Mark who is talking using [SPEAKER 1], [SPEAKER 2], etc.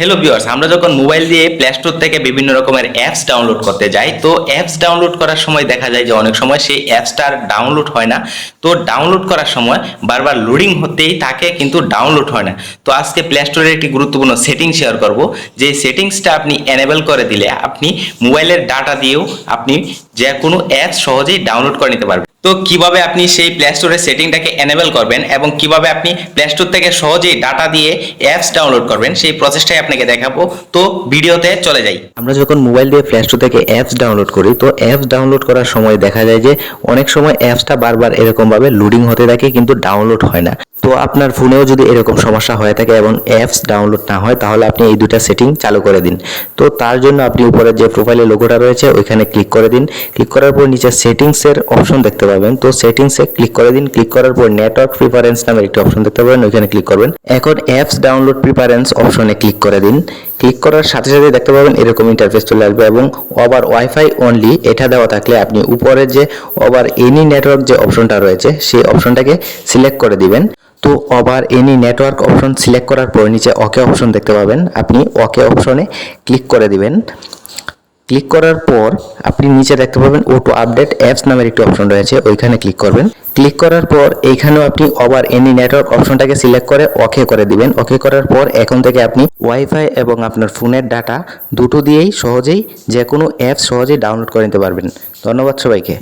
[SPEAKER 1] Hello viewers, আমরা যখন mobile দিয়ে প্লে স্টোর থেকে বিভিন্ন রকমের অ্যাপস ডাউনলোড করতে যাই, তো অ্যাপস ডাউনলোড করার সময় দেখা যায় যে অনেক সময় সেই অ্যাপসটা আর ডাউনলোড হয় না। তো ডাউনলোড করার সময় বারবার লোডিং হতেই থাকে, কিন্তু ডাউনলোড হয় না। তো আজকে প্লে স্টোরের একটি গুরুত্বপূর্ণ সেটিং শেয়ার করব, যে সেটিংসটা আপনি এনেবল করে দিলে আপনি মোবাইলের ডাটা দিয়েও আপনি যে কোনো অ্যাপস সহজেই ডাউনলোড করে নিতে পারবেন। তো কিভাবে আপনি সেই প্লে স্টোরের সেটিংটাকে এনেবল করবেন এবং কিভাবে আপনি প্লে স্টোর থেকে সহজেই ডাটা দিয়ে অ্যাপস ডাউনলোড করবেন, সেই প্রসেসটাই আপনাকে দেখাবো। তো ভিডিওতে চলে যাই।
[SPEAKER 2] আমরা যখন মোবাইল দিয়ে প্লে স্টোর থেকে অ্যাপস ডাউনলোড করি, তো অ্যাপস ডাউনলোড করার সময় দেখা যায় যে অনেক সময় অ্যাপসটা বারবার এরকমভাবে লোডিং হতে থাকে, কিন্তু ডাউনলোড হয় না। তো আপনার ফোনেও যদি এরকম সমস্যা হয়ে থাকে এবং অ্যাপস ডাউনলোড না হয়, তাহলে আপনি এই দুটা সেটিং চালু করে দিন। তো তার জন্য আপনি উপরে যে প্রোফাইলের লোগোটা রয়েছে ওইখানে ক্লিক করে দিন। ক্লিক করার পর নিচে সেটিংসের অপশন দেখতে পাবেন, তো সেটিংসে ক্লিক করে দিন। ক্লিক করার পর নেটওয়ার্ক প্রিফারেন্স নামের একটি অপশন দেখতে পাবেন, ওইখানে ক্লিক করবেন। এখন অ্যাপস ডাউনলোড প্রিফারেন্স অপশনে ক্লিক করে দিন। ক্লিক করার সাথে সাথে দেখতে পাবেন এরকম ইন্টারফেস চলে আসবে, এবং ওভার ওয়াইফাই অনলি এটা দেওয়া থাকলে আপনি উপরে যে ওভার এনি নেটওয়ার্ক যে অপশনটা রয়েছে সেই অপশনটাকে সিলেক্ট করে দিবেন। তো over any network option select করার পর নিচে ওকে অপশন দেখতে পাবেন, আপনি ওকে অপশনে ক্লিক করে দিবেন। ক্লিক করার পর আপনি নিচে দেখতে পাবেন অটো আপডেট অ্যাপস নামের একটি অপশন রয়েছে, ওইখানে ক্লিক করবেন। ক্লিক করার পর এইখানেও আপনি ওভার এনি নেটওয়ার্ক অপশনটাকে সিলেক্ট করে ওকে করে দিবেন। ওকে করার পর এখন থেকে আপনি ওয়াইফাই এবং আপনার ফোনের ডাটা দুটো দিয়েই সহজেই যে কোনো অ্যাপস সহজেই ডাউনলোড করে নিতে পারবেন। ধন্যবাদ সবাইকে।